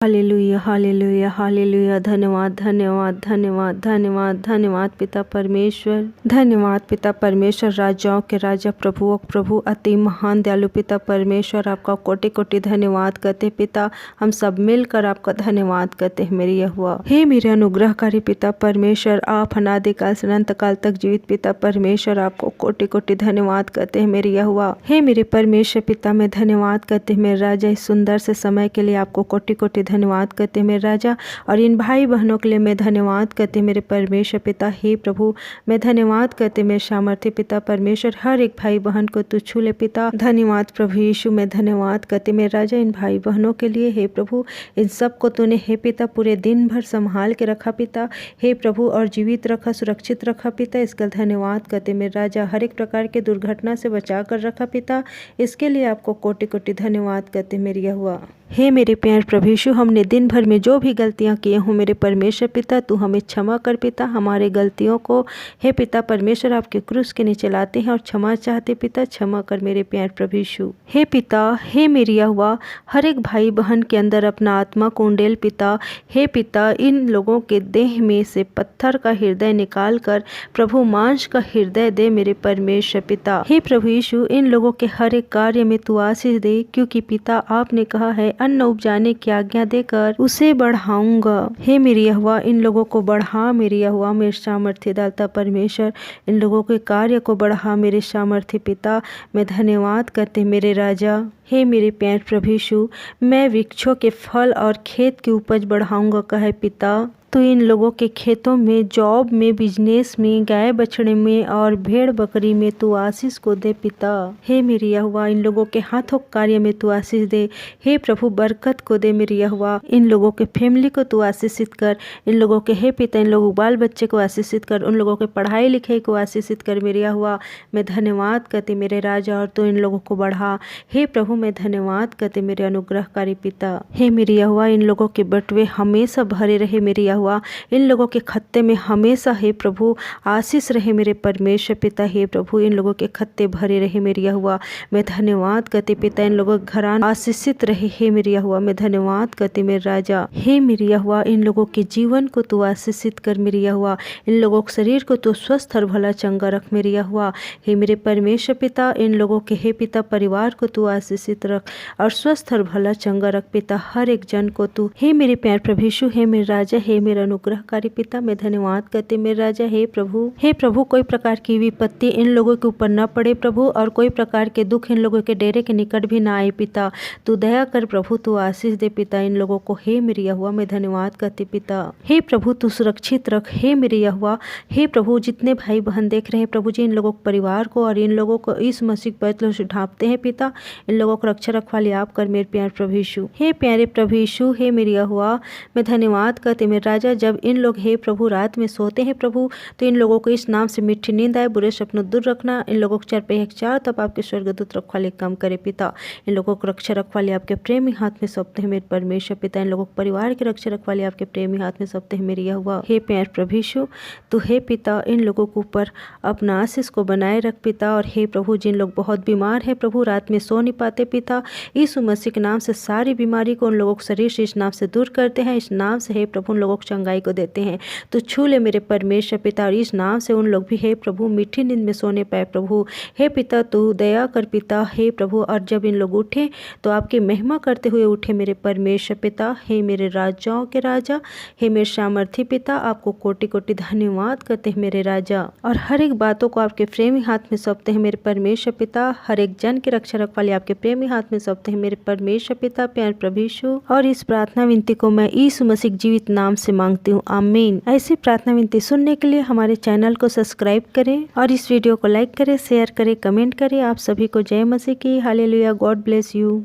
Hallelujah hallelujah hallelujah. धन्यवाद धन्यवाद धन्यवाद धन्यवाद धन्यवाद पिता परमेश्वर, धन्यवाद पिता परमेश्वर, राजाओं के राजा, प्रभुओं के प्रभु, अति महान दयालु पिता परमेश्वर, आपका कोटि कोटि धन्यवाद करते पिता। हम सब मिलकर आपका धन्यवाद करते हैं मेरी यहोवा। हे मेरे अनुग्रहकारी पिता परमेश्वर, आप अनादिकाल से अनंत काल तक जीवित पिता परमेश्वर, आपको कोटि कोटि धन्यवाद करते हैं मेरी यहोवा। हे मेरे परमेश्वर पिता, मैं धन्यवाद करते हैं मेरे राजा, इस सुंदर से समय के लिए आपको कोटि कोटि धन्यवाद करते मेरे राजा। और इन भाई बहनों के लिए मैं धन्यवाद करते मेरे परमेश्वर पिता। हे प्रभु, मैं धन्यवाद करते मेरे सामर्थ्य पिता परमेश्वर, हर एक भाई बहन को तू छू ले पिता। धन्यवाद प्रभु यीशु, मैं धन्यवाद करते मेरे राजा इन भाई बहनों के लिए। हे प्रभु, इन सबको तूने हे पिता पूरे दिन भर संभाल के रखा पिता। हे प्रभु, और जीवित रखा, सुरक्षित रखा पिता, इसका धन्यवाद करते मेरे राजा। हर एक प्रकार के दुर्घटना से बचा कर रखा पिता, इसके लिए आपको कोटि कोटि धन्यवाद करते मेरी यहोवा। हे मेरे प्यारे प्रभु यीशु, हमने दिन भर में जो भी गलतियां किए हों मेरे परमेश्वर पिता, तू हमें क्षमा कर पिता। हमारे गलतियों को हे पिता परमेश्वर आपके क्रूस के नीचे लाते हैं और क्षमा चाहते पिता, क्षमा कर मेरे प्यारे प्रभु यीशु। हे पिता, हे मेरी यहोवा, हर एक भाई बहन के अंदर अपना आत्मा को उंडेल पिता। हे पिता, इन लोगों के देह में से पत्थर का हृदय निकाल कर प्रभु मांस का हृदय दे मेरे परमेश्वर पिता। हे प्रभु यीशु, इन लोगों के हर एक कार्य में तू आशीष दे, क्योंकि पिता आपने कहा है अन्न उपजाने की आज्ञा देकर उसे बढ़ाऊंगा। हे मेरी यहोवा, इन लोगों को बढ़ा मेरी यहोवा, मेरे सामर्थ्य दाता परमेश्वर, इन लोगों के कार्य को बढ़ा मेरे सामर्थ्य पिता। मैं धन्यवाद करते मेरे राजा। हे मेरे प्यारे प्रभु यीशु, मैं वृक्षों के फल और खेत की उपज बढ़ाऊंगा कहे पिता। तो इन लोगों के खेतों में, जॉब में, बिजनेस में, गाय बछड़े में और भेड़ बकरी में तू आशीष को दे पिता। हे मेरी यहोवा, इन लोगों के हाथों कार्य में तू आशीष दे। हे प्रभु, बरकत को दे मेरी यहोवा। इन लोगों के फैमिली को तू आशीषित कर। इन लोगों के हे पिता, इन लोगों बाल बच्चे को आशीषित कर। उन लोगों के पढ़ाई लिखाई को आशीषित कर मेरी यहोवा। मैं धन्यवाद करती मेरे राजा, और तू इन लोगों को बढ़ा। हे प्रभु, मैं धन्यवाद करते मेरे अनुग्रहकारी पिता। हे मेरी यहोवा, इन लोगों के बटुए हमेशा भरे रहे मेरी यहोवा। इन लोगों के खत्ते में हमेशा हे प्रभु आशीष रहे मेरे परमेश्वर पिता। हे प्रभु, इन लोगों के खत्ते भरे रहे मेरी यहोवा। मैं धन्यवाद करते पिता, इन लोगों के घराना आशीषित रहे हे मेरी यहोवा। मैं धन्यवाद करते मेरे राजा। हे मेरी यहोवा, इन लोगों के जीवन को तू आशीषित कर मेरी यहोवा। इन लोगों के शरीर को तू स्वस्थ और भला चंगा रख मेरी यहोवा। हे मेरे परमेश्वर पिता, इन लोगों के हे पिता परिवार को तू आशीषित रख और स्वस्थ और भला चंगा रख पिता। हर एक जन को तू हे मेरे प्यारे प्रभु यीशु, हे मेरे राजा, हे मेरे अनुग्रहकारी पिता। मैं धन्यवाद करते मेरे राजा। हे प्रभु, कोई प्रकार की विपत्ति इन लोगों के ऊपर न पड़े प्रभु, और कोई प्रकार के दुख इन लोगों के डेरे के निकट भी ना आए पिता। तू दया कर प्रभु, तू आशीष दे पिता इन लोगों को। हे मेरी यहोवा, मैं धन्यवाद करती पिता। हे प्रभु, तू सुरक्षित रख हे मेरी यहोवा। हे प्रभु, जितने भाई बहन देख रहे हैं प्रभु जी, इन लोगों के परिवार को और इन लोगों को इस मसीह पर से ढांपते हैं पिता। इन लोगों को रक्षा रखवाली आप कर मेरे प्यारे प्रभु यीशु। हे प्यारे प्रभु यीशु, हे मेरी यहोवा, मैं धन्यवाद करते मेरे राजा। जब इन लोग हे प्रभु रात में सोते हैं प्रभु, तो इन लोगों को इस नाम से मीठी नींद आए, बुरे सपनों दूर रखना। इन लोगों को चरपे चार तब आपके स्वर्गदूत रखवाले काम करे पिता। इन लोगों को रक्षा रखवाले आपके प्रेमी हाथ में सौंपते हैं मेरे परमेश्वर पिता। इन लोगों को परिवार की रक्षा रखवाले आपके प्रेमी हाथ में सौंपते हैं मेरी यहोवा। हे प्यारे प्रभु यीशु, तो हे पिता, इन लोगों के ऊपर अपना आशीष को बनाए रख पिता। और हे प्रभु, जिन लोग बहुत बीमार है प्रभु, रात में सो नहीं पाते पिता, यीशु मसीह के नाम से सारी बीमारी को उन लोगों को शरीर से इस नाम से दूर करते हैं। इस नाम से हे प्रभु उन लोगों को चंगाई को देते हैं। तो छू ले मेरे परमेश्वर पिता, और इस नाम से उन लोग भी हे प्रभु मीठी नींद में सोने पाए प्रभु। हे पिता, तू दया कर पिता। हे प्रभु, और जब इन लोग उठे तो आपकी महिमा करते हुए उठे मेरे परमेश्वर पिता। हे मेरे राजाओं के राजा, हे मेरे सामर्थी पिता, आपको कोटि कोटि धन्यवाद करते हैं मेरे राजा। और हर एक बातों को आपके प्रेमी हाथ में सौंपते हैं मेरे परमेश्वर पिता। हर एक जन की रक्षा रखवाली आपके प्रेमी हाथ में सौंपते हैं मेरे परमेश्वर पिता प्यारे प्रभु यीशु। और इस प्रार्थना विनती को मैं यीशु मसीह जीवित नाम से मांगती हूँ, आमीन। ऐसी प्रार्थना विनती सुनने के लिए हमारे चैनल को सब्सक्राइब करें और इस वीडियो को लाइक करें, शेयर करें, कमेंट करें। आप सभी को जय मसीह की। हालेलुया। God bless you.